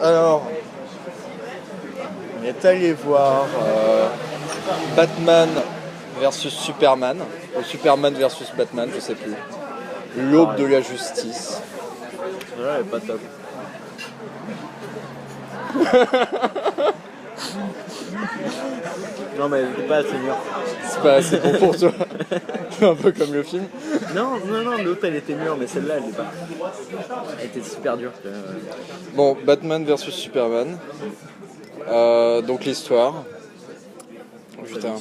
Alors, on est allé voir Batman versus Superman, ou Superman versus Batman, je sais plus. L'aube de la justice. Voilà, elle est pas top. Non, mais elle était pas assez mûre. C'est pas assez bon pour toi. C'est un peu comme le film. Non, l'autre elle était mûre, mais celle-là elle l'est pas. Elle était super dure. Bon, Batman versus Superman. Donc l'histoire. Putain,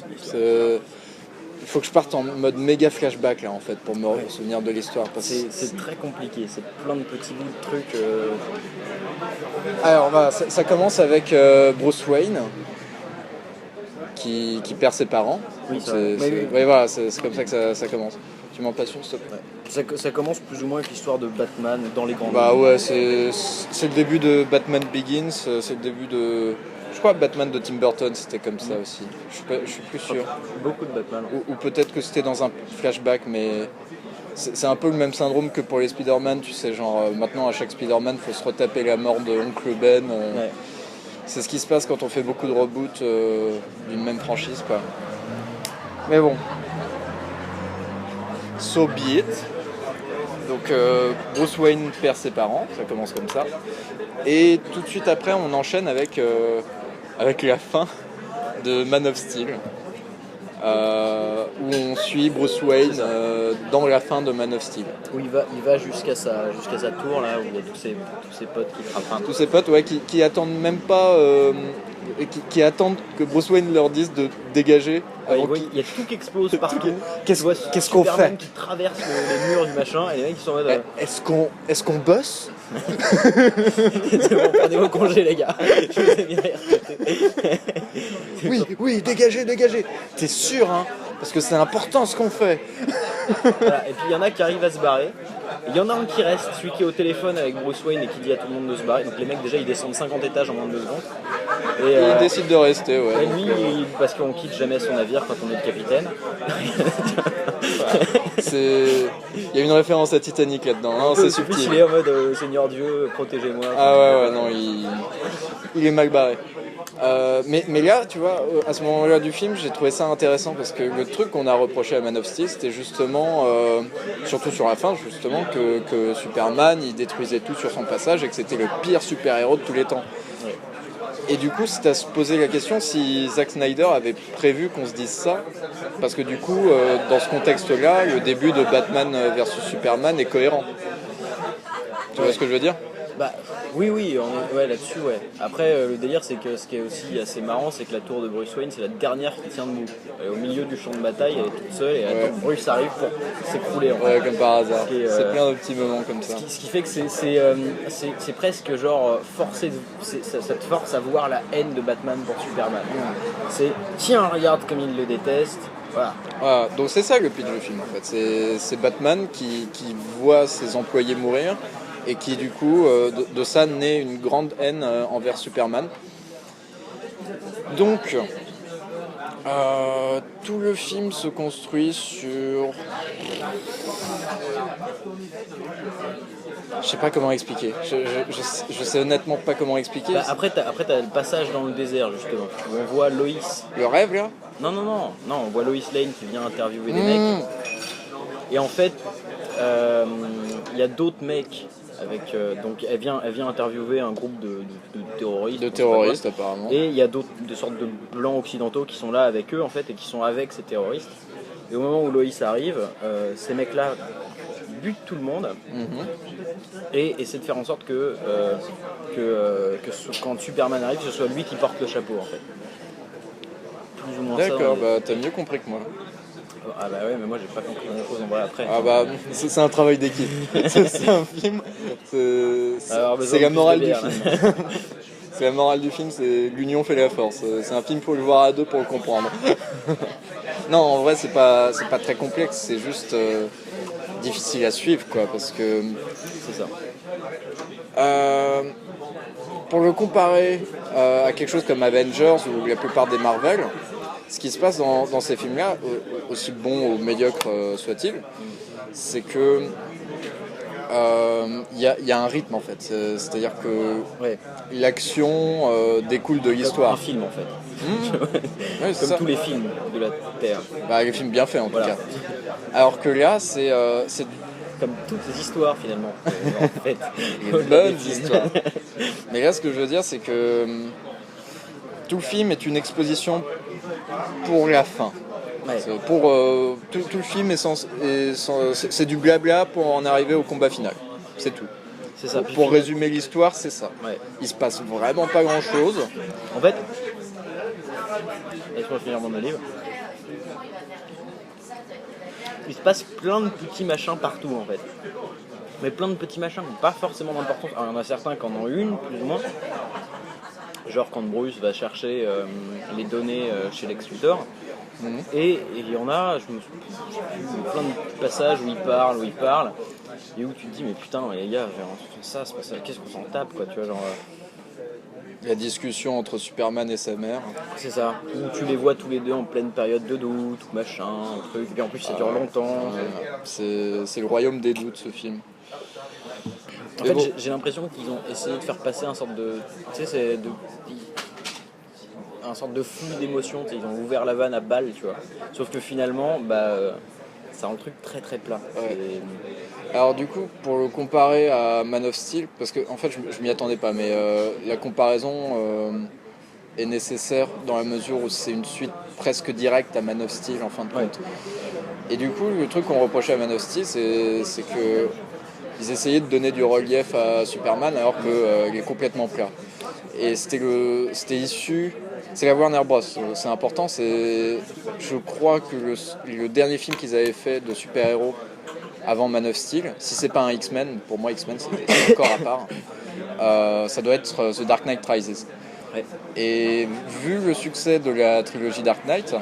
il faut que je parte en mode méga flashback là en fait pour me souvenir de l'histoire. C'est très compliqué, c'est plein de petits bouts de trucs. Alors ça commence avec Bruce Wayne qui perd ses parents. Oui, ouais, voilà, c'est comme ça que ça commence. Tu m'en passes s'il te plaît. Ça commence plus ou moins avec l'histoire de Batman dans les grandes. Bah ouais, c'est le début de Batman Begins, c'est le début de... Je crois que Batman de Tim Burton c'était comme ça aussi. Je suis plus sûr. Beaucoup de Batman. Ou peut-être que c'était dans un flashback, mais c'est un peu le même syndrome que pour les Spider-Man, tu sais, genre maintenant à chaque Spider-Man faut se retaper la mort de Oncle Ben. Ouais. C'est ce qui se passe quand on fait beaucoup de reboots d'une même franchise, quoi. Mais bon. So be it. Donc Bruce Wayne perd ses parents, ça commence comme ça. Et tout de suite après, on enchaîne avec la fin de Man of Steel. Où on suit Bruce Wayne dans la fin de Man of Steel. Où il va jusqu'à sa tour là, où il y a tous ses potes qui frappent. Tous ses potes, ouais, qui attendent même pas, qui attendent que Bruce Wayne leur dise de dégager. Ouais, il y a tout qui explose partout. Qu'est-ce qu'on fait? Superman qui traverse les murs du machin et les mecs qui sont en mode. Est-ce qu'on bosse? C'est bon, prenez vos congés les gars. Je vous ai mis Oui, dégagez. T'es sûr, hein? Parce que c'est important ce qu'on fait. Voilà. Et puis il y en a qui arrivent à se barrer. Il y en a un qui reste, celui qui est au téléphone avec Bruce Wayne et qui dit à tout le monde de se barrer. Donc les mecs déjà ils descendent 50 étages en moins de 2 secondes. Et il décide de rester, ouais. Et lui, parce qu'on quitte jamais son navire quand on est le capitaine. Il y a une référence à Titanic là-dedans, hein, c'est subtil. Plus il est en mode Seigneur Dieu, protégez-moi. Ah ouais, non, il est mal barré. Mais là, tu vois, à ce moment-là du film, j'ai trouvé ça intéressant parce que le truc qu'on a reproché à Man of Steel, c'était justement, surtout sur la fin, justement, que Superman, il détruisait tout sur son passage et que c'était le pire super-héros de tous les temps. Ouais. Et du coup, c'est à se poser la question si Zack Snyder avait prévu qu'on se dise ça, parce que du coup, dans ce contexte-là, le début de Batman versus Superman est cohérent. Tu vois ce que je veux dire ? Bah oui, on est là-dessus, ouais. Après, le délire, c'est que ce qui est aussi assez marrant, c'est que la tour de Bruce Wayne, c'est la dernière qui tient debout. Elle est au milieu du champ de bataille, elle est toute seule, et attends, Bruce arrive pour s'écrouler. Ouais, comme par hasard. C'est plein de petits moments comme ça. Ce qui fait que c'est presque genre forcé, ça te force à voir la haine de Batman pour Superman. C'est tiens, regarde comme il le déteste. Voilà, donc c'est ça le pitch du film en fait. C'est Batman qui voit ses employés mourir et qui du coup de ça naît une grande haine envers Superman. Donc tout le film se construit sur... Je sais pas comment expliquer. Je sais honnêtement pas comment expliquer. Bah, après t'as le passage dans le désert justement où on voit Lois. Le rêve là ? Non, on voit Lois Lane qui vient interviewer des mecs. Et en fait, il y a d'autres mecs avec. Donc elle vient interviewer un groupe de terroristes. De terroristes apparemment. Et il y a d'autres sortes de blancs occidentaux qui sont là avec eux en fait et qui sont avec ces terroristes. Et au moment où Lois arrive, ces mecs-là butent tout le monde et essaient de faire en sorte que quand Superman arrive, ce soit lui qui porte le chapeau en fait. Plus ou moins. D'accord, bah t'as mieux compris que moi. Ah bah ouais, mais moi j'ai pas compris grand chose en vrai après. Ah bah c'est un travail d'équipe. C'est un film. C'est la morale du film. C'est la morale du film, c'est l'union fait la force. C'est un film pour le voir à deux pour le comprendre. Non, en vrai c'est pas très complexe, c'est juste difficile à suivre quoi, parce que. C'est ça. Pour le comparer à quelque chose comme Avengers ou la plupart des Marvel, ce qui se passe dans ces films-là, aussi bon ou médiocre soit-il, c'est que y a un rythme en fait. C'est-à-dire que l'action découle de l'histoire. Comme un film en fait. Ouais, comme tous les films de la Terre. Les films bien faits en tout cas. Alors que là, c'est comme toutes les histoires finalement. En fait. Une bonne histoire. Mais là, ce que je veux dire, c'est que tout le film est une exposition pour la fin. Ouais. Tout le film c'est du blabla pour en arriver au combat final. C'est tout. C'est ça. Pour résumer l'histoire, c'est ça. Ouais. Il se passe vraiment pas grand chose. En fait, laisse-moi finir mon olive. Il se passe plein de petits machins partout en fait. Mais plein de petits machins qui n'ont pas forcément d'importance. Alors, il y en a certains qui en ont une, plus ou moins. Genre quand Bruce va chercher les données chez Lex Luthor. Et il y en a, je me souviens, plein de passages où il parle, et où tu te dis, mais putain, les gars, ça, c'est pas ça, qu'est-ce qu'on s'en tape, quoi, tu vois, genre. La discussion entre Superman et sa mère. C'est ça, où tu les vois tous les deux en pleine période de doute, machin, truc, et puis en plus ça dure longtemps. C'est le royaume des doutes, ce film. En fait, j'ai l'impression qu'ils ont essayé de faire passer un sorte de. Tu sais, un sorte de flux d'émotions, ils ont ouvert la vanne à balle, tu vois. Sauf que finalement, ça rend le truc très très plat. Ouais. Alors du coup, pour le comparer à Man of Steel, parce que en fait je m'y attendais pas, mais la comparaison est nécessaire dans la mesure où c'est une suite presque directe à Man of Steel en fin de compte. Et du coup, le truc qu'on reprochait à Man of Steel, c'est que ils essayaient de donner du relief à Superman alors qu'il est complètement plat. Et c'était issu. C'est la Warner Bros. C'est important. Je crois que le dernier film qu'ils avaient fait de super-héros avant Man of Steel, si c'est pas un X-Men, pour moi X-Men c'est encore à part, ça doit être The Dark Knight Rises. Ouais. Et vu le succès de la trilogie Dark Knight,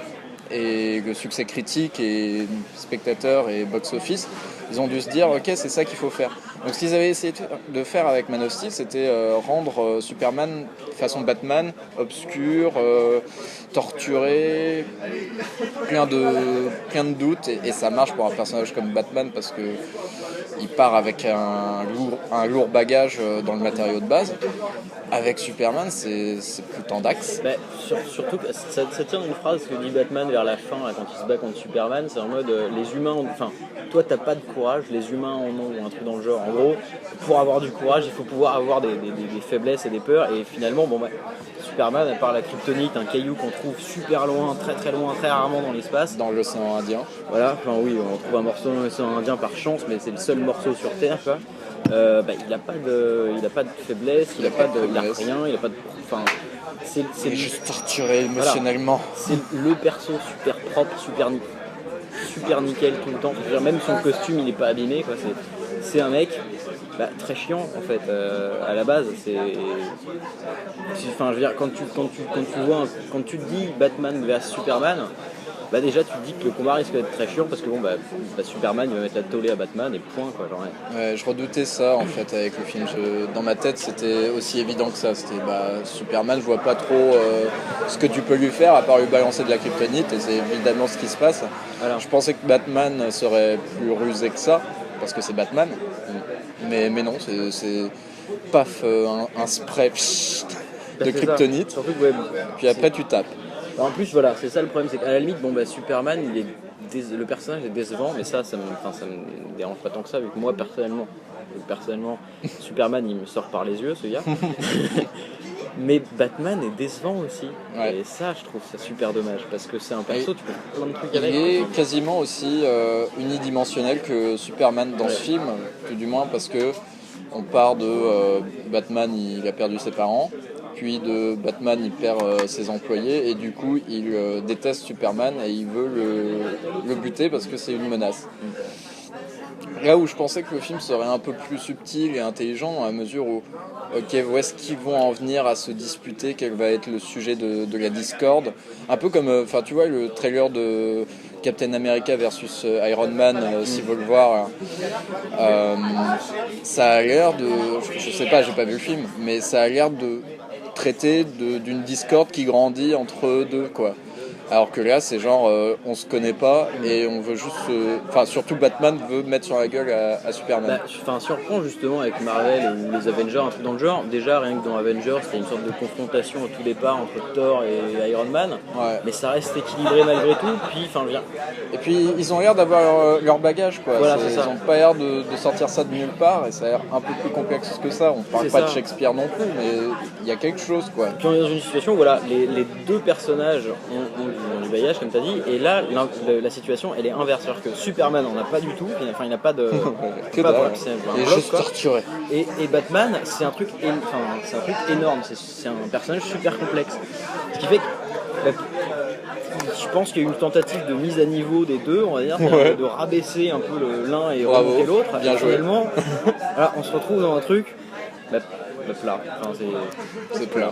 et le succès critique et spectateurs et box-office, ils ont dû se dire ok, c'est ça qu'il faut faire. Donc ce qu'ils avaient essayé de faire avec Man of Steel, c'était rendre Superman façon Batman, obscur, torturé, plein de doutes, et ça marche pour un personnage comme Batman parce que il part avec un lourd bagage dans le matériau de base. Avec Superman, c'est plus tendax. Surtout que ça tient une phrase que dit Batman vers la fin, là, quand il se bat contre Superman, c'est en mode les humains toi t'as pas de courage, les humains en ont, ou un truc dans le genre. En gros, pour avoir du courage, il faut pouvoir avoir des faiblesses et des peurs, et finalement, Superman, à part la kryptonite, un caillou qu'on trouve super loin, très très loin, très rarement dans l'espace. Dans l'océan Indien. Voilà, oui, on trouve un morceau dans l'océan Indien par chance, mais c'est le seul morceau sur Terre, quoi. Il a pas de faiblesse, il a rien, il a pas de. C'est juste torturé émotionnellement. Voilà. C'est le perso super propre, super nickel tout le temps. Je veux dire, même son costume, il est pas abîmé, quoi. C'est un mec très chiant en fait. À la base, je veux dire, quand tu te dis Batman vs Superman. Déjà tu te dis que le combat risque d'être très chiant parce que Superman il va mettre la tollée à Batman et point quoi, genre. Ouais, je redoutais ça en fait avec le film. Dans ma tête c'était aussi évident que ça. C'était Superman, je vois pas trop ce que tu peux lui faire à part lui balancer de la kryptonite, et c'est évidemment ce qui se passe. Alors, je pensais que Batman serait plus rusé que ça parce que c'est Batman, mais non, c'est paf, un spray de kryptonite. Surtout que, puis après tu tapes. En plus, voilà, c'est ça le problème, c'est qu'à la limite, Superman, le personnage est décevant, mais ça me dérange pas tant que ça, vu que moi, personnellement, Superman, il me sort par les yeux, ce gars. Mais Batman est décevant aussi, ouais. Et ça, je trouve ça super dommage, parce que c'est un perso, tu peux faire plein de trucs avec. Il est quasiment aussi unidimensionnel que Superman dans ce film, tout du moins parce que on part de Batman, il a perdu ses parents. Puis de Batman, il perd ses employés, et du coup il déteste Superman et il veut le buter parce que c'est une menace. Là où je pensais que le film serait un peu plus subtil et intelligent, à mesure où où est-ce qu'ils vont en venir à se disputer, quel va être le sujet de la discorde, un peu comme tu vois le trailer de Captain America versus Iron Man, Civil War, ça a l'air de, je sais pas, j'ai pas vu le film, mais ça a l'air de traiter d'une discorde qui grandit entre eux deux, quoi. Alors que là, c'est genre, on se connaît pas et on veut juste. Enfin, surtout Batman veut mettre sur la gueule à Superman. Surprend justement avec Marvel ou les Avengers, un truc dans le genre. Déjà, rien que dans Avengers, c'était une sorte de confrontation au tout départ entre Thor et Iron Man. Ouais. Mais ça reste équilibré malgré tout. Et puis, ils ont l'air d'avoir leur bagage, quoi. Voilà, c'est ça. Ils ont pas l'air de sortir ça de nulle part et ça a l'air un peu plus complexe que ça. On parle pas de Shakespeare non plus, mais il y a quelque chose, quoi. Puis on est dans une situation où voilà, les deux personnages ont du bagage, comme tu as dit, et là, la situation, elle est inverse. C'est-à-dire que Superman, on n'a pas du tout, il n'a pas de... il est juste torturé. Et Batman, c'est un truc énorme, c'est un personnage super complexe. Ce qui fait que... je pense qu'il y a eu une tentative de mise à niveau des deux, on va dire, de rabaisser un peu l'un et remonter l'autre. Bien joué. Voilà, on se retrouve dans un truc... plat. Enfin, c'est plat.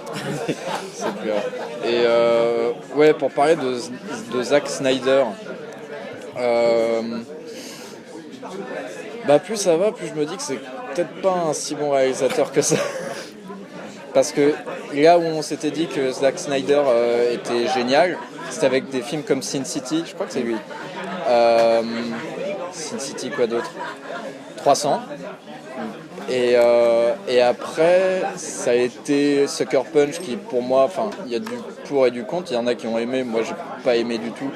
C'est plat. Et pour parler de Zack Snyder, plus ça va, plus je me dis que c'est peut-être pas un si bon réalisateur que ça. Parce que là où on s'était dit que Zack Snyder était génial, c'était avec des films comme Sin City, je crois que c'est lui. Sin City, quoi d'autre ? 300. Et après, ça a été Sucker Punch qui, pour moi, il y a du pour et du contre. Il y en a qui ont aimé, moi j'ai pas aimé du tout.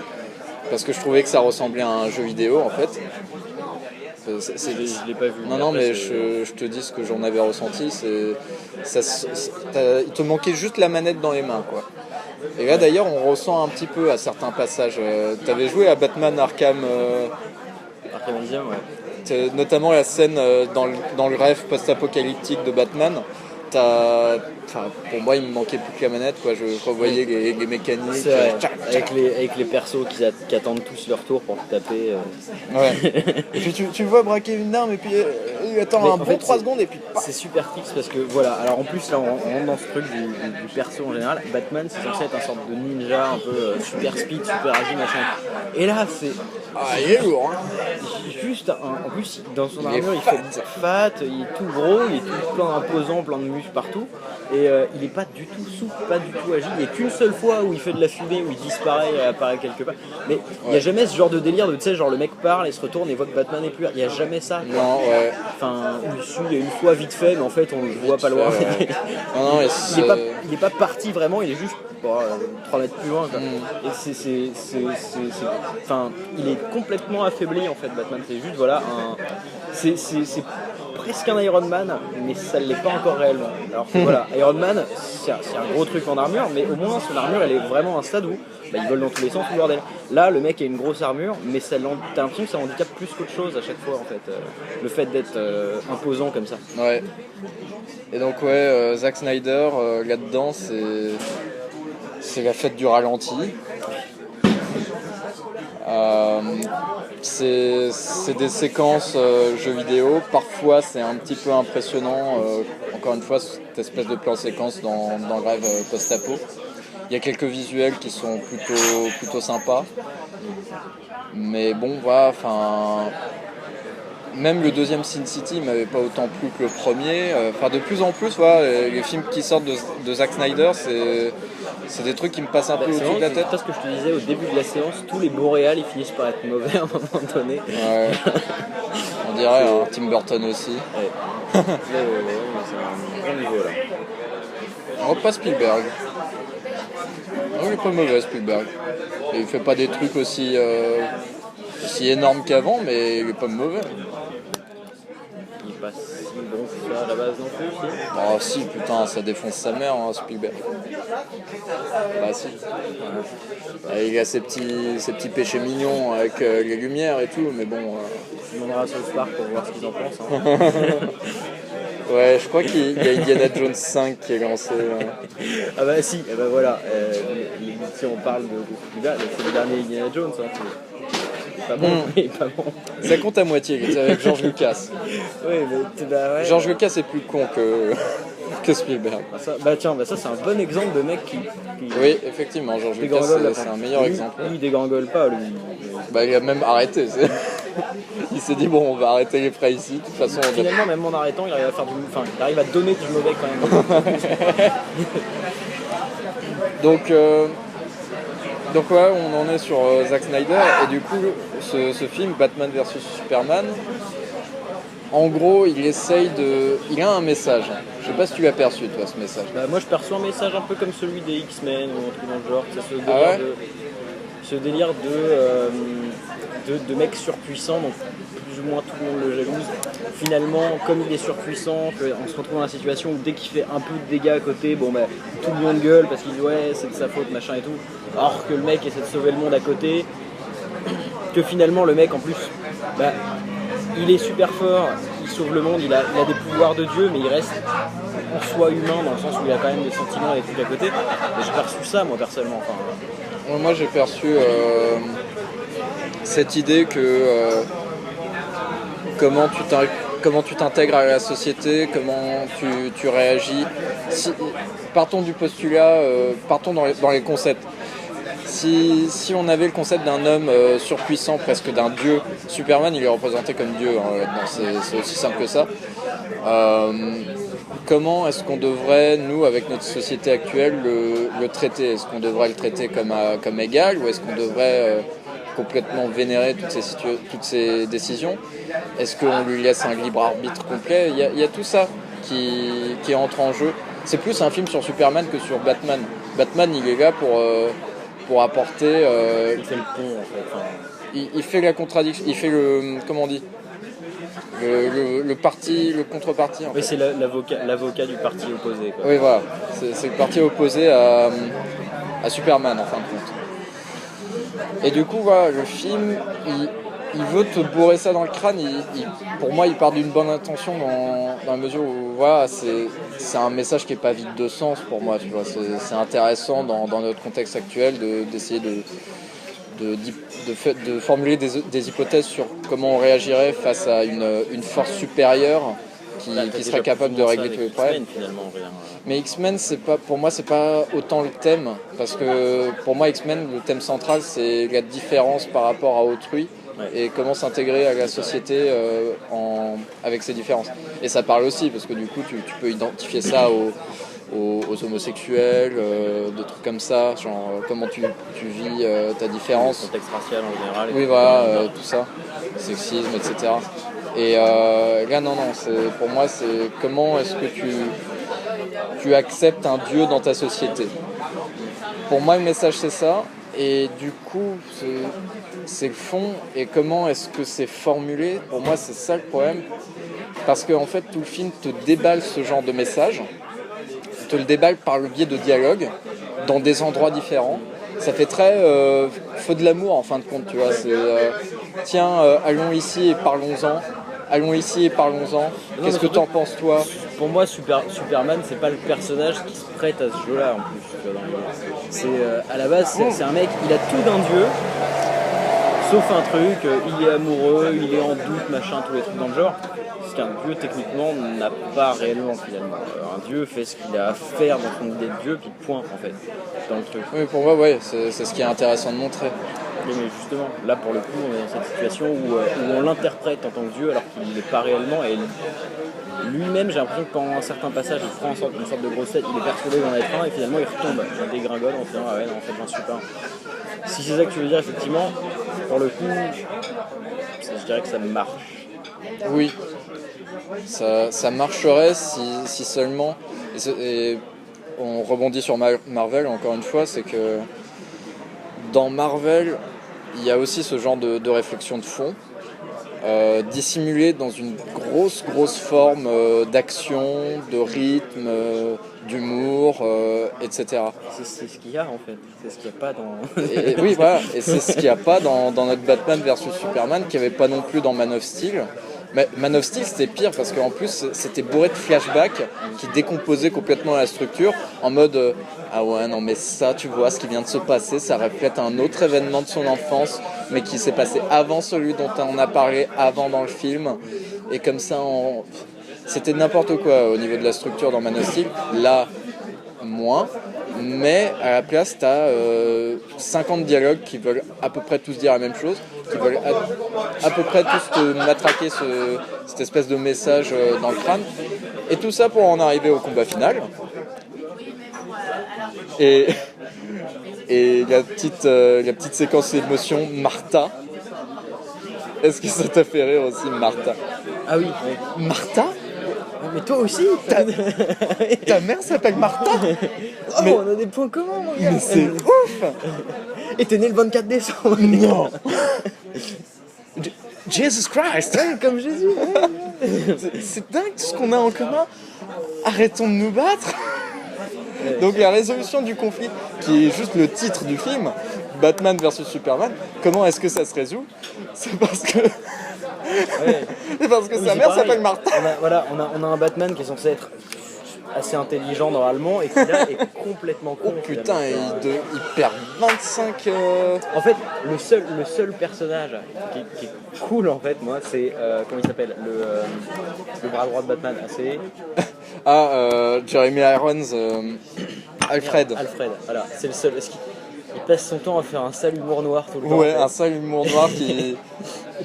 Parce que je trouvais que ça ressemblait à un jeu vidéo en fait. Je l'ai pas vu. Non, mais je te dis ce que j'en avais ressenti. Il te manquait juste la manette dans les mains, quoi. Et là d'ailleurs, on ressent un petit peu à certains passages. T'avais joué à Batman Arkham Asylum, ouais. Notamment la scène dans le rêve post-apocalyptique de Batman. Pour moi, il me manquait plus que la manette, quoi. Je revoyais les mécaniques. C'est vrai. Avec les persos qui attendent tous leur tour pour te taper. Ouais. Et puis tu vois braquer une arme et puis attends 3 secondes et puis. C'est super triste parce que voilà. Alors en plus là, on rentre dans ce truc du perso en général. Batman, c'est censé être un sorte de ninja un peu super speed, super agile, machin. Et là, c'est. Ah, il est lourd, hein. Juste, en plus, dans son armure, il fait fat, il est tout gros, il est tout plein d'imposants, plein de muscles partout. Et il est pas du tout souple, pas du tout agile. Il n'y a qu'une seule fois où il fait de la fumée, où il disparaît et apparaît quelque part. Mais il n'y a jamais ce genre de délire de, tu sais, genre le mec parle et se retourne et voit que Batman n'est plus là. Il n'y a jamais ça. Quoi. Non, ouais. Enfin, il y a une fois vite fait, mais en fait, on le voit pas loin. Ouais. Non, il n'est pas parti vraiment, il est juste 3 mètres plus loin. Quoi. Et enfin, il est complètement affaibli en fait, Batman. C'est juste, voilà, c'est presque un Iron Man, mais ça ne l'est pas encore réellement. Alors que voilà, Iron Man, c'est un gros truc en armure, mais au moins son armure, elle est vraiment à un stade où il vole dans tous les sens, tout le bordel. Là, le mec a une grosse armure, mais t'as l'impression que ça handicape plus qu'autre chose à chaque fois, en fait. Le fait d'être imposant comme ça. Ouais. Et donc, Zack Snyder, là-dedans, c'est la fête du ralenti. C'est des séquences jeux vidéo. Parfois, c'est un petit peu impressionnant. Encore une fois, cette espèce de plan séquence dans le rêve post-apo. Il y a quelques visuels qui sont plutôt sympas. Mais bon, voilà, même le deuxième Sin City m'avait pas autant plu que le premier. De plus en plus, les films qui sortent de Zack Snyder, c'est des trucs qui me passent un peu au-dessus de la tête. C'est ce que je te disais au début de la séance, tous les Boréal ils finissent par être mauvais à un moment donné. Ouais. On dirait Tim Burton aussi. Ouais. C'est un bon niveau là. On pas Spielberg. Non, il est pas mauvais Spielberg. Et il fait pas des trucs aussi énormes qu'avant, mais il est pas mauvais. Il est pas si bon que ça à la base non plus, si. Oh si, putain, ça défonce sa mère, Spielberg. Bah si. Ouais. Il a ses petits péchés mignons avec les lumières et tout, mais bon... Tu demanderas à South Park pour voir ce qu'ils en pensent. Ouais, je crois qu'il y a Indiana Jones 5 qui est lancé. Ah bah si, voilà. Si on parle de celui-là, c'est le dernier Indiana Jones. Pas bon, mais pas bon. Ça compte à moitié, c'est avec George Lucas. Oui, mais ouais. George Lucas est plus con que Spielberg. Ça c'est un bon exemple de mec qui oui, effectivement, George Lucas c'est un meilleur exemple. Lui, il dégringole pas, lui. Il a même arrêté. Il s'est dit bon, on va arrêter les frais ici. De toute façon, finalement, même en arrêtant, il arrive à donner du mauvais quand même. Donc Donc ouais, on en est sur Zack Snyder, et du coup, ce film, Batman vs Superman, en gros, il a un message. Je sais pas si tu l'as perçu, toi, ce message. Bah, moi, je perçois un message un peu comme celui des X-Men ou un truc dans le genre. C'est ce délire de mec surpuissant, donc plus ou moins tout le monde le jalouse. Finalement, comme il est surpuissant, on se retrouve dans la situation où dès qu'il fait un peu de dégâts à côté, bon bah tout le monde gueule parce qu'il dit ouais c'est de sa faute machin et tout. Alors que le mec essaie de sauver le monde à côté, que finalement le mec en plus, bah, il est super fort, il sauve le monde, il a des pouvoirs de Dieu, mais il reste en soi humain dans le sens où il a quand même des sentiments et des trucs à côté. Et j'ai perçu ça moi personnellement. Enfin, moi j'ai perçu cette idée que comment tu t'intègres à la société, comment tu réagis. Partons du postulat, partons dans les concepts. Si on avait le concept d'un homme surpuissant, presque d'un dieu, Superman il est représenté comme dieu, hein, c'est aussi simple que ça. Comment est-ce qu'on devrait, nous, avec notre société actuelle, le traiter? Est-ce qu'on devrait le traiter comme égal, ou est-ce qu'on devrait complètement vénérer toutes ces décisions? Est-ce qu'on lui laisse un libre arbitre complet? Il y a tout ça qui entre en jeu. C'est plus un film sur Superman que sur Batman. Batman, il est là pour apporter... il fait le pont, en fait. Enfin... Il fait la contradiction, il fait le... Comment on dit, le contrepartie. Oui, c'est l'avocat du parti opposé, quoi. Oui, voilà. C'est le parti opposé à Superman, en fin de compte. Et du coup, voilà, le film, il veut te bourrer ça dans le crâne. Pour moi, il part d'une bonne intention dans la mesure où, voilà, c'est un message qui n'est pas vide de sens pour moi. Tu vois, c'est intéressant dans notre contexte actuel d'essayer de formuler des hypothèses sur comment on réagirait face à une force supérieure qui serait capable de régler tous les problèmes. Mais X-Men, pour moi, c'est pas autant le thème, parce que pour moi, X-Men, le thème central, c'est la différence par rapport à autrui, et comment s'intégrer à la société avec ces différences. Et ça parle aussi, parce que du coup, tu peux identifier ça aux homosexuels, des trucs comme ça, genre comment tu vis ta différence. Le contexte racial en général. Oui, voilà, tout ça, sexisme, etc. Et là, non, pour moi, c'est comment est-ce que tu acceptes un dieu dans ta société. Pour moi, le message, c'est ça. Et du coup, c'est le fond. Et comment est-ce que c'est formulé? Pour moi, c'est ça le problème. Parce qu'en fait, tout le film te déballe ce genre de message. Te le déballe par le biais de dialogue, dans des endroits différents. Ça fait très feu de l'amour, en fin de compte, tu vois. C'est allons ici et parlons-en. Allons ici et parlons-en. Qu'est-ce que t'en penses, toi? Pour moi, Superman, c'est pas le personnage qui se prête à ce jeu-là, en plus. À la base, c'est un mec, il a tout d'un dieu, sauf un truc, il est amoureux, il est en doute, machin, tous les trucs dans le genre. Ce qu'un dieu, techniquement, n'a pas réellement, finalement. Un dieu fait ce qu'il a à faire dans son idée de dieu, puis point, en fait, dans le truc. Oui, pour moi, ouais, c'est ce qui est intéressant de montrer. Oui, mais justement, là pour le coup, on est dans cette situation où on l'interprète en tant que Dieu alors qu'il ne l'est pas réellement. Et lui-même, j'ai l'impression que pendant un certain passage, il prend une sorte de grosse tête, il est persuadé d'en être un et finalement il retombe, il dégringole en disant ah ouais, non, en fait j'en suis pas un. Si c'est ça que tu veux dire, effectivement, pour le coup, je dirais que ça marche. Oui, ça marcherait si seulement. Et on rebondit sur Marvel encore une fois, c'est que dans Marvel, il y a aussi ce genre de réflexion de fond, dissimulée dans une grosse forme d'action, de rythme, d'humour, etc. C'est ce qu'il y a en fait, c'est ce qu'il n'y a pas dans... Oui, voilà, et c'est ce qu'il n'y a pas dans notre Batman vs Superman, qu'il n'y avait pas non plus dans Man of Steel. Mais Man of Steel c'était pire parce qu'en plus c'était bourré de flashbacks qui décomposaient complètement la structure en mode ah ouais non mais ça tu vois ce qui vient de se passer ça reflète un autre événement de son enfance mais qui s'est passé avant celui dont on a parlé avant dans le film, et comme ça c'était n'importe quoi au niveau de la structure dans Man of Steel. Là moins, mais à la place t'as 50 dialogues qui veulent à peu près tous dire la même chose, qui veulent à peu près tous te matraquer cette espèce de message dans le crâne, et tout ça pour en arriver au combat final Et la petite séquence d'émotion, Martha. Est-ce que ça t'a fait rire aussi, Martha? Ah oui. Martha? Mais toi aussi Ta mère s'appelle Martha? Oh, mais on a des points communs, mon gars. Mais c'est ouf. Et t'es né le 24 décembre. Non. Jesus Christ. Ouais, comme Jésus. C'est dingue tout ce qu'on a en commun. Arrêtons de nous battre. Donc la résolution du conflit, qui est juste le titre du film, Batman versus Superman, comment est-ce que ça se résout? C'est parce que... Ouais. C'est parce que sa mère s'appelle Martha. On a un Batman qui est censé être assez intelligent normalement et qui là est complètement con. Oh putain, il perd 25... En fait, le seul personnage qui est cool en fait, moi, c'est... comment il s'appelle le bras droit de Batman, c'est... Jeremy Irons, Alfred. Alfred, voilà, c'est le seul. Il passe son temps à faire un sale humour noir tout le temps. Ouais, un sale humour noir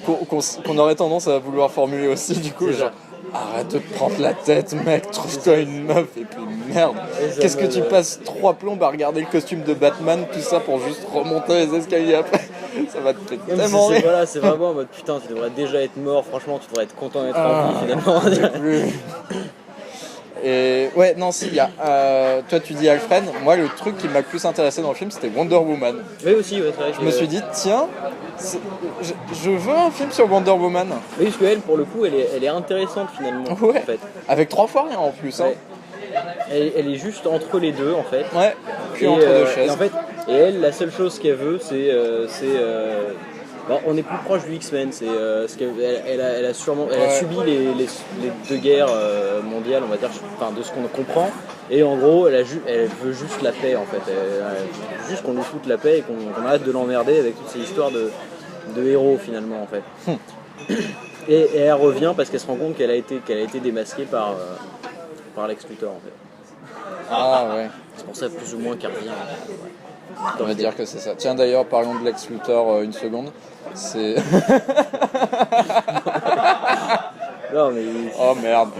qu'on aurait tendance à vouloir formuler aussi, du coup, genre... Arrête de te prendre la tête, mec, trouve-toi une meuf, et puis merde. Qu'est-ce que tu passes 3 plombes à regarder le costume de Batman, tout ça pour juste remonter les escaliers après? Ça va te faire tellement rire. Voilà, c'est vraiment en mode putain, tu devrais déjà être mort, franchement, tu devrais être content d'être en vie finalement. Et ouais, non, si, il y a. Toi, tu dis Alfred. Moi, le truc qui m'a le plus intéressé dans le film, c'était Wonder Woman. Oui, aussi, ouais, c'est vrai. Je me suis dit, tiens, je veux un film sur Wonder Woman. Oui, parce qu'elle, pour le coup, elle est intéressante finalement. Ouais. En fait. Avec 3 fois rien en plus. Hein. Ouais. Elle est juste entre les deux en fait. Ouais, puis entre deux chaises. Et en fait, elle, la seule chose qu'elle veut, c'est bon, on est plus proche du X-Men. C'est ce elle a subi les 2 guerres mondiales, on va dire, enfin de ce qu'on comprend. Et en gros, elle veut juste la paix en fait. Elle veut juste qu'on lui foute la paix et qu'on arrête de l'emmerder avec toutes ces histoires de héros finalement en fait. Et elle revient parce qu'elle se rend compte qu'elle a été démasquée par Lex Luthor en fait. Ah ouais. C'est pour ça plus ou moins qu'elle revient. On va dire que c'est ça. Tiens, d'ailleurs, parlons de Lex Luthor une seconde. C'est... Non mais... Oh merde.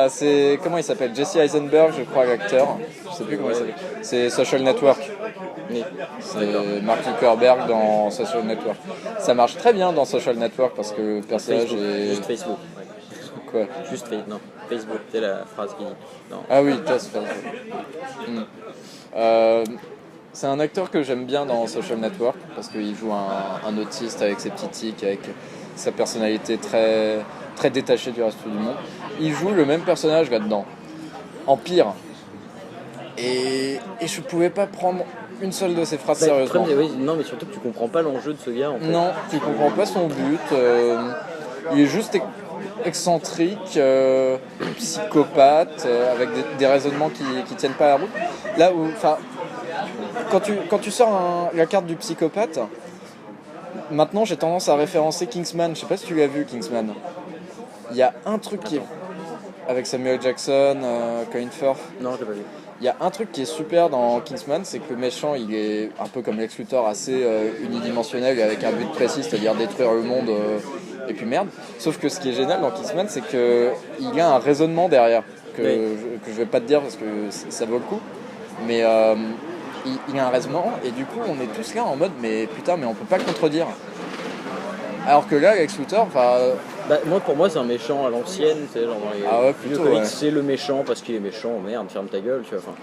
C'est... Comment il s'appelle? Jesse Eisenberg, je crois, l'acteur. Je sais plus comment il s'appelle. C'est Social Network. Oui. C'est Mark Zuckerberg dans Social Network. Ça marche très bien dans Social Network parce que le personnage est... Juste Facebook. Ouais. Quoi? Juste non. Facebook, c'est la phrase qui dit. Non. Ah oui, just Facebook. C'est un acteur que j'aime bien dans Social Network parce qu'il joue un autiste avec ses petits tics, avec sa personnalité très, très détachée du reste du monde. Il joue le même personnage là-dedans, en pire. Et je pouvais pas prendre une seule de ses phrases sérieusement. Oui, non, mais surtout que tu comprends pas l'enjeu de ce gars en fait. Non, tu comprends pas son but. Il est juste excentrique, psychopathe, avec des raisonnements qui tiennent pas la route. Là où, enfin, quand tu sors la carte du psychopathe, maintenant j'ai tendance à référencer Kingsman. Je sais pas si tu l'as vu, Kingsman. Il y a un truc qui est avec Samuel Jackson, Colin Firth. Non, je l'ai pas vu. Il y a un truc qui est super dans Kingsman, c'est que le méchant, il est un peu comme Lex Luthor, assez unidimensionnel, avec un but précis, c'est-à-dire détruire le monde et puis merde. Sauf que ce qui est génial dans Kingsman, c'est qu'il y a un raisonnement derrière, que je vais pas te dire parce que ça vaut le coup, mais il y a un raisonnement, et du coup on est tous là en mode mais putain, mais on peut pas le contredire. Alors que là, Lex Luthor, pour moi c'est un méchant à l'ancienne, tu sais, genre dans les vieux comics, c'est le méchant parce qu'il est méchant, merde, ferme ta gueule, tu vois.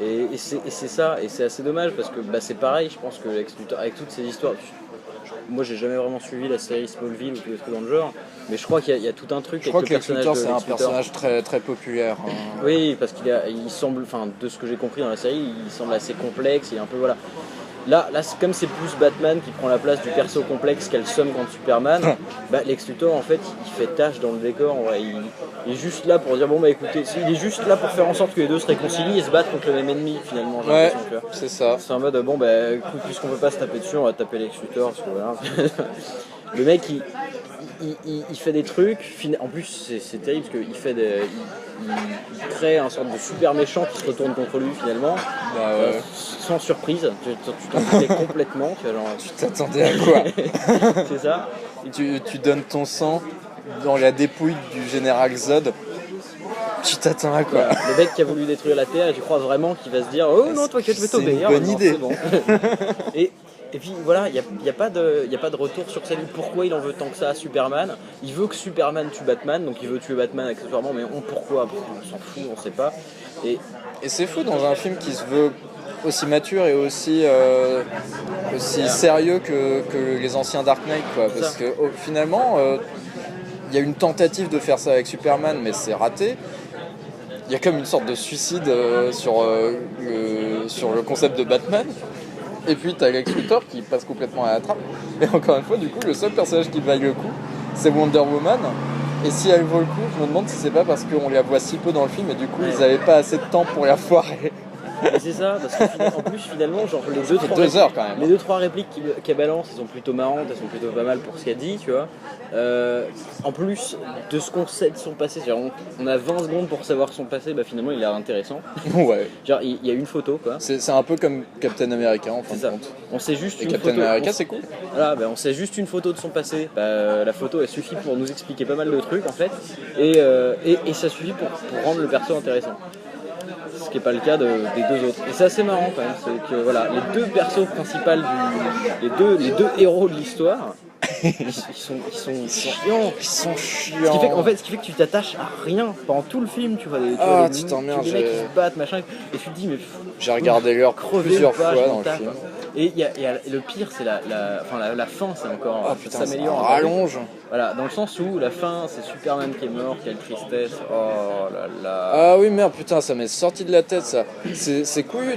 Et c'est ça, et c'est assez dommage parce que c'est pareil, je pense que Lex Luthor, avec toutes ces histoires, moi j'ai jamais vraiment suivi la série Smallville ou tous les trucs dans le genre, mais je crois qu'il y a tout un truc. Je crois que Lex Luthor c'est un personnage très, très populaire. Oui, parce il semble, enfin de ce que j'ai compris dans la série, il semble assez complexe, il est un peu voilà. Là, comme c'est plus Batman qui prend la place du perso complexe qu'elle somme contre Superman, Lex Luthor en fait il fait tâche dans le décor. Il est juste là pour dire bon écoutez, il est juste là pour faire en sorte que les deux se réconcilient et se battent contre le même ennemi finalement. Ouais, c'est ça. C'est en mode écoute, puisqu'on peut pas se taper dessus, on va taper Lex Luthor parce que voilà. Le mec il fait des trucs, en plus c'est terrible parce qu'il il crée un sorte de super méchant qui se retourne contre lui finalement, sans surprise, tu t'en doutais complètement. Tu t'attendais à quoi? C'est ça. Tu donnes ton sang dans la dépouille du général Zod. tu t'attends à quoi? Le mec qui a voulu détruire la Terre, tu crois vraiment qu'il va se dire oh non, toi, je vais t'obéir. C'est une bonne idée. Bon. Et puis voilà, il n'y a pas de retour sur celle pourquoi il en veut tant que ça à Superman. Il veut que Superman tue Batman, donc il veut tuer Batman accessoirement, mais pourquoi? On s'en fout, on sait pas. Et c'est fou dans un film qui se veut aussi mature et aussi sérieux que les anciens Dark Knight, quoi. Parce que finalement, il y a une tentative de faire ça avec Superman, mais c'est raté. Il y a comme une sorte de suicide sur le concept de Batman. Et puis t'as Lex Luthor qui passe complètement à la trappe. Et encore une fois, du coup, le seul personnage qui vaille le coup, c'est Wonder Woman. Et si elle vaut le coup, je me demande si c'est pas parce qu'on la voit si peu dans le film et du coup ils avaient pas assez de temps pour la foirer. Et c'est ça, parce qu'en plus finalement, genre les 2-3 répliques qu'elle balance, elles sont plutôt marrantes, elles sont plutôt pas mal pour ce qu'elle dit, tu vois. En plus de ce qu'on sait de son passé, on a 20 secondes pour savoir son passé, bah finalement il a l'air intéressant. Ouais. Genre il y a une photo, quoi. C'est un peu comme Captain America en fin de compte. On sait juste une Captain photo. America c'est cool. Voilà, bah, on sait juste une photo de son passé. Bah, la photo elle suffit pour nous expliquer pas mal de trucs en fait, et ça suffit pour rendre le perso intéressant. Ce qui n'est pas le cas des deux autres. Et c'est assez marrant quand même, c'est que voilà, les deux persos principaux, les deux héros de l'histoire, ils sont chiants. Ils sont chiants. Ce qui fait que tu t'attaches à rien pendant tout le film, tu vois. Tu t'emmerdes. Les mecs qui se battent, machin, et tu te dis mais. J'ai regardé l'heure plusieurs fois dans le film. Et le pire, c'est la fin, c'est encore. Ça s'améliore. Rallonge. Voilà, dans le sens où la fin, c'est Superman qui est mort, quelle tristesse. Oh là là. Ah oui, merde, putain, ça m'est sorti de la tête ça. C'est couillu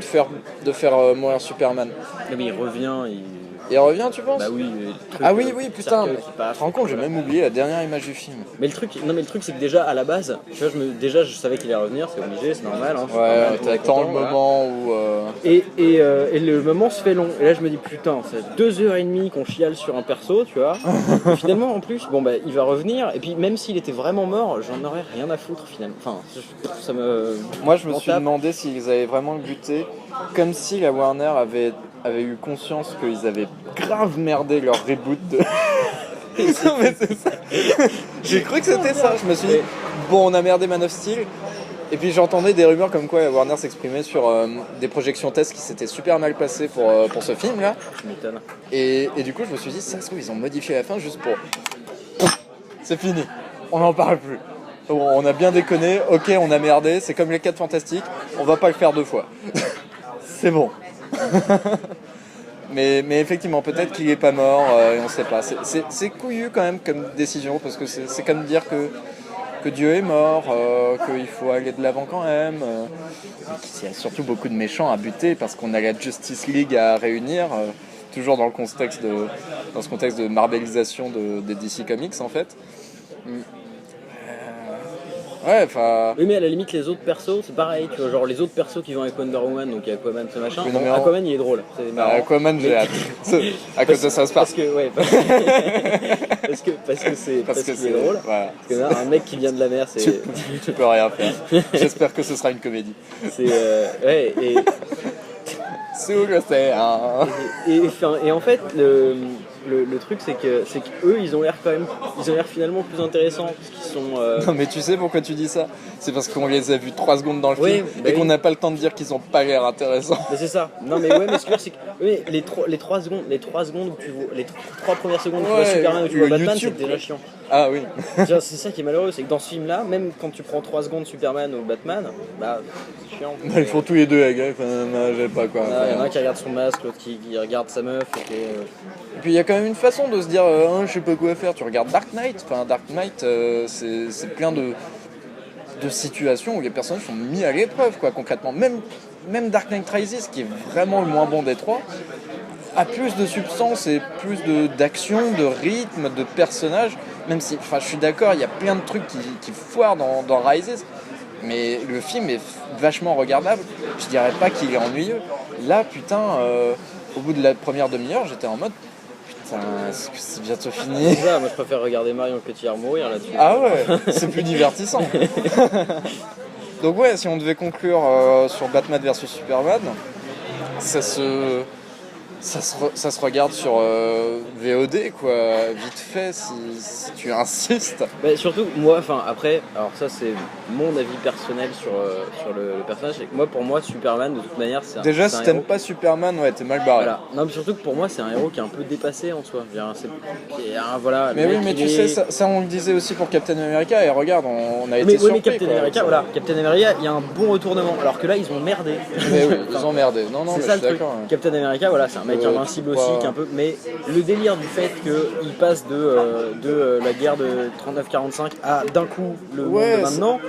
de faire mourir Superman. Mais il revient, Il revient, tu penses? Bah oui. Oui, putain. Tu te rends compte, j'ai même oublié la dernière image du film. Mais le truc c'est que déjà à la base, tu vois, je savais qu'il allait revenir, c'est obligé, c'est normal. Hein, t'attends le moment où. Et le moment se fait long. Et là je me dis putain, c'est 2h30 qu'on chiale sur un perso, tu vois. Et finalement en plus, bon bah il va revenir. Et puis même s'il était vraiment mort, j'en aurais rien à foutre finalement. Enfin, ça me. Moi je me suis demandé s'ils avaient vraiment buté, comme si la Warner avait eu conscience qu'ils avaient grave merdé leur reboot de... Non mais c'est ça. J'ai cru que c'était ça. Je me suis dit, bon, on a merdé Man of Steel. Et puis j'entendais des rumeurs comme quoi Warner s'exprimait sur des projections tests qui s'étaient super mal passées pour ce film là. Tu m'étonnes. Et du coup je me suis dit, ça se trouve ils ont modifié la fin juste pour... C'est fini, on n'en parle plus. On a bien déconné, ok on a merdé, c'est comme les 4 Fantastiques, on va pas le faire 2 fois. C'est bon. mais effectivement, peut-être qu'il est pas mort, et on sait pas. C'est couillu quand même comme décision, parce que c'est comme dire que Dieu est mort, qu'il faut aller de l'avant quand même. Il y a surtout beaucoup de méchants à buter, parce qu'on a la Justice League à réunir, toujours dans ce contexte de marvelisation des DC Comics en fait. Ouais, enfin. Oui, mais à la limite, les autres persos, c'est pareil, tu vois, genre les autres persos qui vont avec Wonder Woman, donc il y a Aquaman, ce machin. Oui, Aquaman, il est drôle. C'est marrant. Aquaman, j'ai hâte. À cause de ça se passe. Parce que c'est drôle. Voilà. Parce que là, un mec qui vient de la mer, c'est. Tu peux rien faire. J'espère que ce sera une comédie. C'est. Ouais, et. Sous l'océan. Et en fait, le truc c'est qu'eux ils ont l'air finalement plus intéressants parce qu'ils sont Non mais tu sais pourquoi tu dis ça? C'est parce qu'on les a vus 3 secondes dans le film et qu'on n'a pas le temps de dire qu'ils ont pas l'air intéressants. Mais c'est ça. Non mais ouais, mais ce que c'est que les 3 secondes où tu vois les 3 premières secondes où tu vois Superman ou tu vois Batman, c'est déjà chiant. Ah oui. C'est ça qui est malheureux, c'est que dans ce film là, même quand tu prends 3 secondes Superman ou Batman, bah c'est chiant. Ils font tous les deux la gueule, j'aime pas quoi. Il y en a un qui regarde son masque, l'autre qui regarde sa meuf. Et puis il y a quand même une façon de se dire je sais pas quoi faire, tu regardes Dark Knight, Dark Knight c'est plein de situations où les personnages sont mis à l'épreuve quoi concrètement. Même Dark Knight Rises qui est vraiment le moins bon des trois a plus de substance et plus d'action, de rythme, de personnages, même si je suis d'accord, il y a plein de trucs qui foirent dans Rises, mais le film est vachement regardable, je dirais pas qu'il est ennuyeux. Là putain, au bout de la première demi-heure j'étais en mode est-ce que c'est bientôt fini? C'est ça, moi je préfère regarder Marion Cotillard mourir là-dessus. Ah ouais, c'est plus divertissant. Donc ouais, si on devait conclure sur Batman vs Superman, ça se ça se regarde sur VOD, quoi, vite fait, si tu insistes. Bah, surtout, moi, après, alors ça c'est mon avis personnel sur le personnage, c'est que pour moi, Superman, de toute manière, c'est un Déjà, si t'aimes héros... pas Superman, ouais, t'es mal barré. Voilà. Non, mais surtout que pour moi, c'est un héros qui est un peu dépassé en soi. Voilà, mais oui, mais tu sais, ça on le disait aussi pour Captain America, et regarde, on a été surpris. Mais Captain America, voilà, Captain America, il y a un bon retournement, alors que là, ils ont merdé. Mais oui, ils ont merdé. Non, c'est mais ça je suis le truc. d'accord. Captain America, voilà, c'est un mec invincible aussi, qui est un peu. Mais le délire du fait qu'il passe de la guerre de 39-45 à d'un coup le monde de maintenant,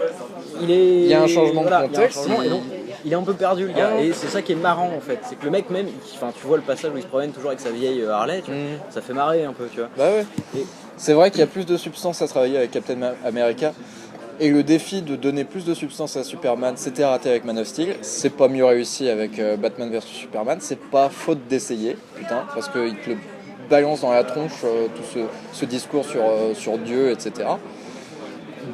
il y a un changement de contexte. Et donc, il est un peu perdu le gars, et c'est ça qui est marrant en fait, c'est que le mec même, tu vois le passage où il se promène toujours avec sa vieille Harley, tu vois, ça fait marrer un peu, tu vois. Bah ouais. Et c'est vrai qu'il y a plus de substance à travailler avec Captain America, et le défi de donner plus de substance à Superman, c'était raté avec Man of Steel, c'est pas mieux réussi avec Batman vs Superman, c'est pas faute d'essayer, putain, parce qu'il te le balance dans la tronche tout ce discours sur Dieu, etc.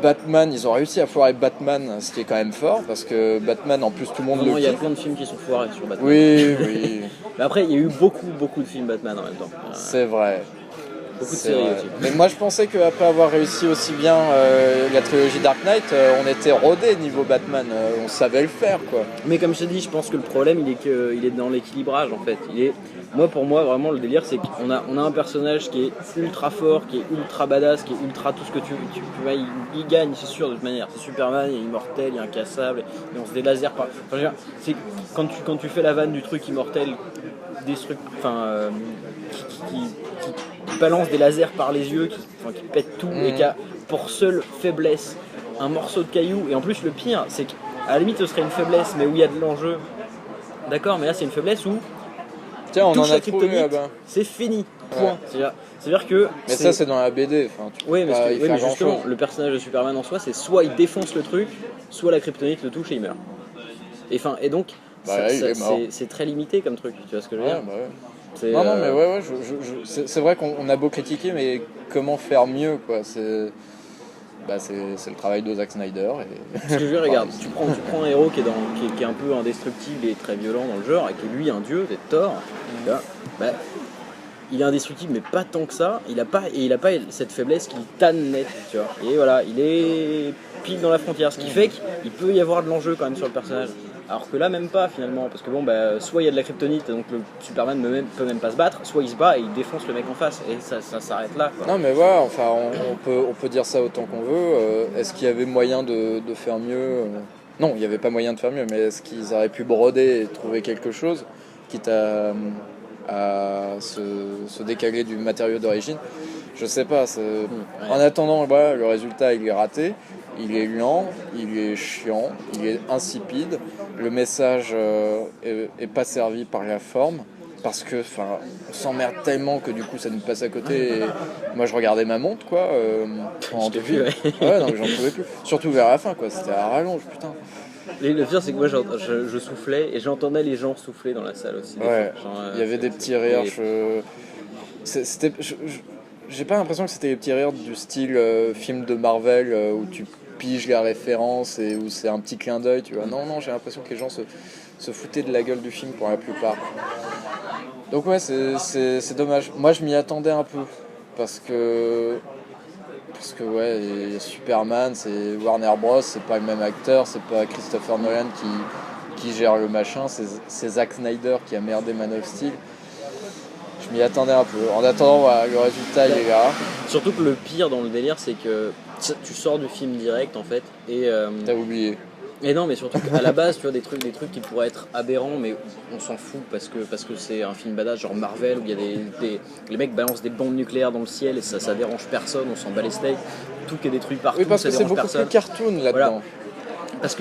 Batman, ils ont réussi à foirer Batman, ce qui est quand même fort, parce que Batman, en plus, tout le monde le kiffe. Il y a plein de films qui sont foirés sur Batman. Oui. Mais après, il y a eu beaucoup de films Batman en même temps. C'est vrai. Beaucoup de séries aussi. Mais moi, je pensais qu'après avoir réussi aussi bien la trilogie Dark Knight, on était rodé niveau Batman, on savait le faire, quoi. Mais comme je t'ai dit, je pense que le problème, il est dans l'équilibrage, en fait. Pour moi, vraiment, le délire, c'est qu'on a un personnage qui est ultra fort, qui est ultra badass, qui est ultra tout ce que tu vois, il gagne, c'est sûr, de toute manière. C'est Superman, il est immortel, il est incassable, il lance des lasers par... c'est quand tu fais la vanne du truc immortel, qui balance des lasers par les yeux, qui pète tout, et qui a pour seule faiblesse un morceau de caillou. Et en plus, le pire, c'est qu'à la limite, ce serait une faiblesse, mais où il y a de l'enjeu. D'accord, mais là, c'est une faiblesse où... Tiens, on en a trouvé là-bas. C'est fini. Point. Ouais. C'est-à-dire que. Mais ça, c'est dans la BD. Oui, mais justement, le personnage de Superman en soi, c'est soit il défonce le truc, soit la kryptonite le touche et il meurt. Et donc, c'est très limité comme truc. Tu vois ce que je veux dire? Bah ouais. Non, mais ouais, c'est vrai qu'on a beau critiquer, mais comment faire mieux, quoi? C'est le travail de Zack Snyder. Parce que je regarde, tu prends un héros qui est un peu indestructible et très violent dans le genre, et qui lui est un dieu, c'est Thor. Il est indestructible, mais pas tant que ça. Il a pas cette faiblesse qui tanne net, tu vois. Et voilà, il est pile dans la frontière, ce qui fait qu'il peut y avoir de l'enjeu quand même sur le personnage. Alors que là, même pas finalement, parce que soit il y a de la kryptonite, donc le Superman peut même pas se battre, soit il se bat et il défonce le mec en face, et ça s'arrête là, quoi. Non, mais voilà, on peut dire ça autant qu'on veut. Est-ce qu'il y avait moyen de faire mieux? Non, il n'y avait pas moyen de faire mieux, mais est-ce qu'ils auraient pu broder et trouver quelque chose, quitte à se décaler du matériau d'origine? Je sais pas. En attendant, le résultat il est raté. Il est lent, il est chiant, il est insipide. Le message est pas servi par la forme, parce que on s'emmerde tellement que du coup ça nous passe à côté. Et moi je regardais ma montre, quoi. Je t'ai vu, ouais. Ouais, non, mais j'en pouvais plus. Surtout vers la fin, quoi. C'était à rallonge, putain. Le pire, c'est que moi je soufflais et j'entendais les gens souffler dans la salle aussi. Ouais, il y avait des petits rires. J'ai pas l'impression que c'était des petits rires du style film de Marvel où tu piges les références et où c'est un petit clin d'œil, tu vois. Non, j'ai l'impression que les gens se foutaient de la gueule du film pour la plupart. Donc ouais, c'est dommage. Moi, je m'y attendais un peu parce que ouais, et Superman, c'est Warner Bros, c'est pas le même acteur, c'est pas Christopher Nolan qui gère le machin, c'est Zack Snyder qui a merdé Man of Steel. Je m'y attendais un peu. En attendant, le résultat il est là. Surtout que le pire dans le délire, c'est que tu sors du film direct en fait et t'as oublié. Et non, mais surtout qu'à la base, tu vois, des trucs qui pourraient être aberrants, mais on s'en fout parce que c'est un film badass genre Marvel où il y a les mecs balancent des bombes nucléaires dans le ciel et ça dérange personne, on s'en bat les steaks, tout qui est détruit partout, oui, parce ça que dérange c'est beaucoup personne. plus cartoon là-dedans. Voilà. Parce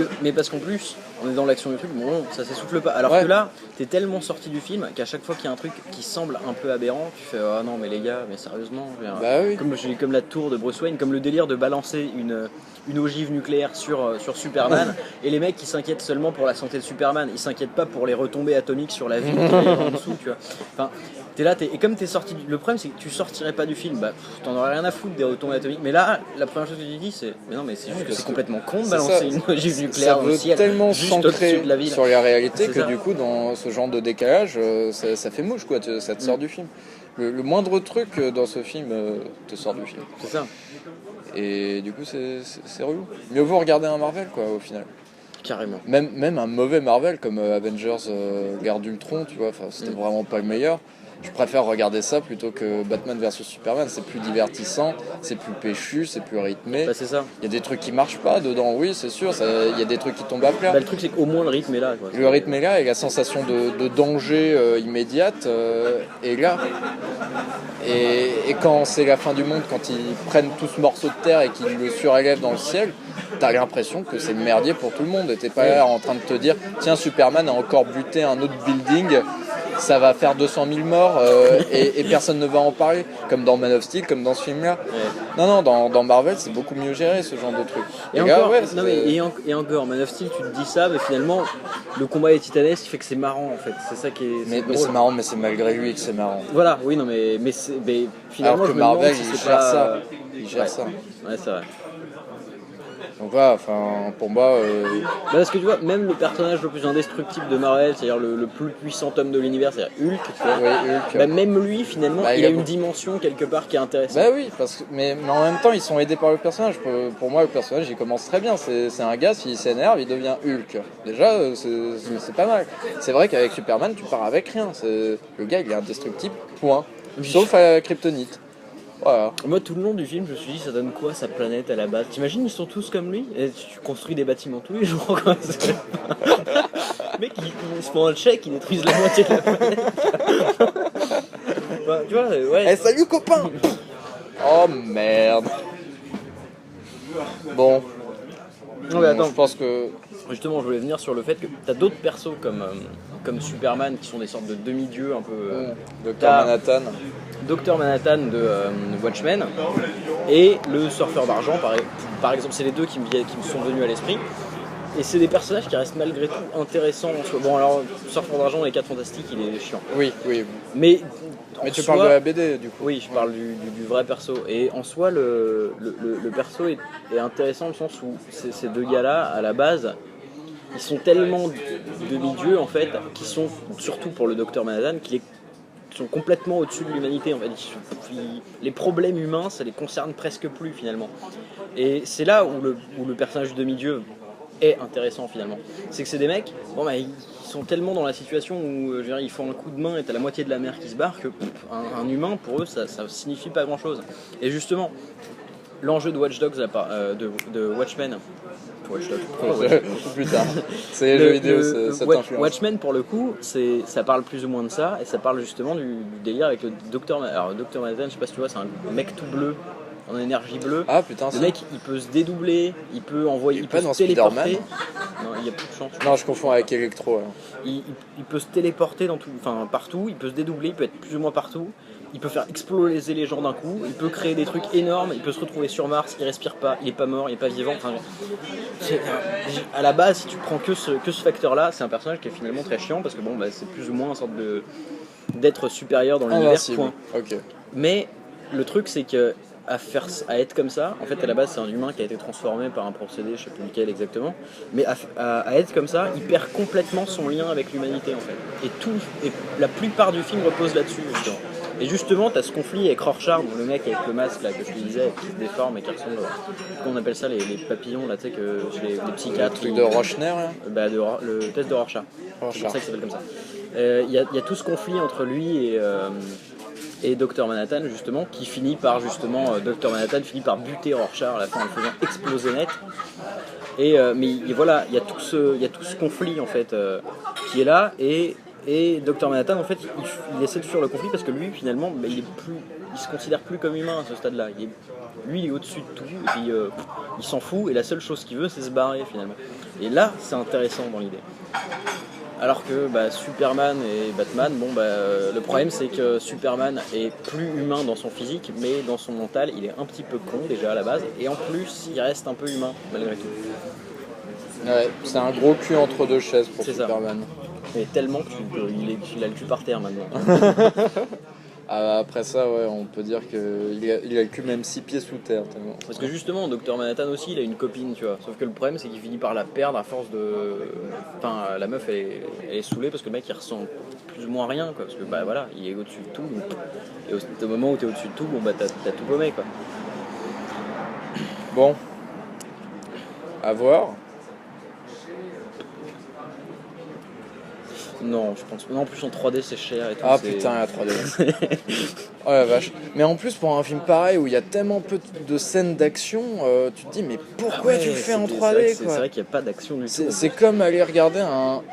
qu'en plus, on est dans l'action du truc, bon, ça s'essouffle pas. Alors que là, t'es tellement sorti du film qu'à chaque fois qu'il y a un truc qui semble un peu aberrant, tu fais ah non mais les gars, mais sérieusement, oui. comme la tour de Bruce Wayne, comme le délire de balancer une ogive nucléaire sur Superman, et les mecs qui s'inquiètent seulement pour la santé de Superman, ils s'inquiètent pas pour les retombées atomiques sur la ville qui est en dessous, tu vois. Enfin, t'es là, et comme t'es sorti, le problème c'est que tu sortirais pas du film, t'en aurais rien à foutre des retombées atomiques, mais là, la première chose que tu dis c'est, mais non mais c'est juste que c'est complètement con de balancer une ogive nucléaire dans le ciel, tellement juste s'ancrer de la ville. sur la réalité C'est que ça. du coup, dans ce genre de décalage, ça fait mouche, quoi. Ça te sort du film. Le moindre truc dans ce film te sort du film. C'est ça. Et du coup, c'est relou. Mieux vaut regarder un Marvel, quoi, au final. Carrément. Même un mauvais Marvel comme Avengers Guerre d'Ultron, tu vois, c'était vraiment pas le meilleur. Je préfère regarder ça plutôt que Batman vs Superman. C'est plus divertissant, c'est plus péchu, c'est plus rythmé. Bah, c'est ça. Il y a des trucs qui marchent pas dedans, oui, c'est sûr. Il y a des trucs qui tombent à plat. Bah, le truc, c'est qu'au moins le rythme est là, quoi. Le rythme est là et la sensation de danger immédiate est là. Et quand c'est la fin du monde, quand ils prennent tout ce morceau de terre et qu'ils le surélèvent dans le ciel, t'as l'impression que c'est le merdier pour tout le monde. Et t'es pas là en train de te dire, tiens, Superman a encore buté un autre building, ça va faire 200 000 morts et personne ne va en parler, comme dans Man of Steel, comme dans ce film-là. Ouais. Non, dans Marvel, c'est beaucoup mieux géré ce genre de truc. Et encore, et encore, Man of Steel, tu te dis ça, mais finalement, le combat est titanesque, qui fait que c'est marrant en fait. C'est ça qui est. Mais c'est marrant, mais c'est malgré lui que c'est marrant. Voilà, oui, non, mais finalement, alors que Marvel, il gère ça. Il gère ça. Ouais, c'est vrai. Donc voilà, enfin, pour moi... parce que tu vois, même le personnage le plus indestructible de Marvel, c'est-à-dire le plus puissant homme de l'univers, c'est-à-dire Hulk, tu vois, oui, Hulk. Bah, même lui, finalement, il a une dimension quelque part qui est intéressante. Bah oui, mais en même temps, ils sont aidés par le personnage. Pour moi, le personnage, il commence très bien. C'est un gars, s'il s'énerve, il devient Hulk. Déjà, c'est pas mal. C'est vrai qu'avec Superman, tu pars avec rien. Le gars, il est indestructible, point. Sauf à la Kryptonite. Voilà. Moi, tout le long du film, je me suis dit, ça donne quoi sa planète à la base? T'imagines, ils sont tous comme lui? Et tu construis des bâtiments tous les jours, quoi. Le mec, il se prend un chèque, il détruise la moitié de la planète. Bah, tu vois, ouais. Eh, salut, copain! Oh merde! Bon. Non, mais attends. Je pense que. Justement, je voulais venir sur le fait que t'as d'autres persos comme Superman qui sont des sortes de demi-dieux un peu. Dr Manhattan. Dr Manhattan de Watchmen et le surfeur d'argent par exemple, c'est les deux qui me sont venus à l'esprit, et c'est des personnages qui restent malgré tout intéressants en soi. Bon, alors surfeur d'argent, les 4 fantastiques, il est chiant, oui, mais tu parles de la BD du coup. Oui, je parle du vrai perso, et en soi le perso est intéressant dans le sens où ces deux gars là à la base ils sont tellement demi-dieux en fait, qui sont surtout pour le Dr Manhattan qui sont complètement au-dessus de l'humanité en fait. Les problèmes humains, ça les concerne presque plus finalement. Et c'est là où le personnage de demi-dieu est intéressant finalement. C'est que c'est des mecs, ils sont tellement dans la situation où ils font un coup de main et t'as la moitié de la mer qui se barre que un humain pour eux ça signifie pas grand chose. Et justement, l'enjeu de Watch Dogs de Watchmen. Beaucoup plus tard. C'est les jeux vidéo, cette influence. Watchmen, pour le coup, ça parle plus ou moins de ça, et ça parle justement du délire avec le Dr. Alors, Dr. Manhattan, je sais pas si tu vois, c'est un mec tout bleu, en énergie bleue. Ah putain, le mec, il peut se dédoubler, il peut envoyer, il peut se téléporter. Non, il y a plus de chance. Non, je confonds avec Electro. Il peut se téléporter partout, il peut se dédoubler, il peut être plus ou moins partout. Il peut faire exploser les gens d'un coup, il peut créer des trucs énormes, il peut se retrouver sur Mars, il respire pas, il est pas mort, il est pas vivant. Enfin, à la base, si tu prends que ce facteur-là, c'est un personnage qui est finalement très chiant parce que c'est plus ou moins une sorte d'être supérieur dans l'univers. Point. Okay. Mais le truc, c'est que à être comme ça, en fait, à la base, c'est un humain qui a été transformé par un procédé, je sais plus lequel exactement, mais à être comme ça, il perd complètement son lien avec l'humanité en fait. Et la plupart du film repose là-dessus justement. Et justement, t'as ce conflit avec Rorschach, le mec avec le masque là que je te disais, qui se déforme et qui ressemble. Comment on appelle ça, les papillons là, tu sais, que les psychiatres. Le truc de Rochner là. Le test de Rorschach. C'est pour ça que ça s'appelle comme ça. Il y a tout ce conflit entre lui et Dr Manhattan justement, qui finit par Dr Manhattan finit par buter Rorschach à la fin en le faisant exploser net. Mais voilà, il y a tout ce conflit en fait qui est là, et Dr Manhattan en fait il essaie de fuir le conflit parce que lui finalement il se considère plus comme humain à ce stade là. Lui il est au-dessus de tout, et puis il s'en fout, et la seule chose qu'il veut c'est se barrer finalement. Et là c'est intéressant dans l'idée. Alors que Superman et Batman, le problème c'est que Superman est plus humain dans son physique, mais dans son mental il est un petit peu con déjà à la base, et en plus il reste un peu humain malgré tout. Ouais, c'est un gros cul entre deux chaises pour c'est Superman. Ça. Mais tellement qu'il a le cul par terre maintenant. Après ça, ouais, on peut dire qu'il a le cul même 6 pieds sous terre. Tellement. Parce que justement, Dr Manhattan aussi, il a une copine, tu vois. Sauf que le problème, c'est qu'il finit par la perdre à force de... Enfin, la meuf, elle est saoulée parce que le mec, il ressent plus ou moins rien, quoi. Parce que, bah voilà, il est au-dessus de tout. Et au moment où t'es au-dessus de tout, bon, bah t'as tout paumé, quoi. Bon. À voir. Non, je pense. Non, en plus en 3D c'est cher et tout. Ah putain, la 3D. Oh la vache. Mais en plus, pour un film pareil où il y a tellement peu de scènes d'action, tu te dis, mais pourquoi tu le fais en 3D quoi ? C'est vrai qu'il n'y a pas d'action du tout. C'est comme aller regarder un.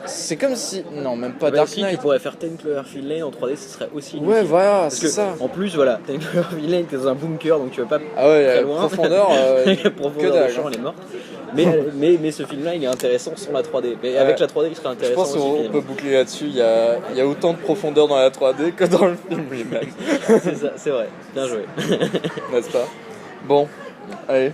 C'est comme si. Non, même pas Dark Knight. Tu pourrais faire 10 Cloverfield Lane en 3D, ce serait aussi inutile. Ouais, voilà, c'est ça. En plus, voilà, 10 Cloverfield Lane, t'es dans un bunker donc tu vas pas très loin. Profondeur, que dalle. Le champ, elle est morte. Mais ce film-là, il est intéressant sans la 3D. Mais avec la 3D, il serait intéressant. Je pense qu'on peut boucler là-dessus. Il y a autant de profondeur dans la 3D que dans le film lui-même. C'est ça, c'est vrai. Bien joué. N'est-ce pas ? Bon, allez.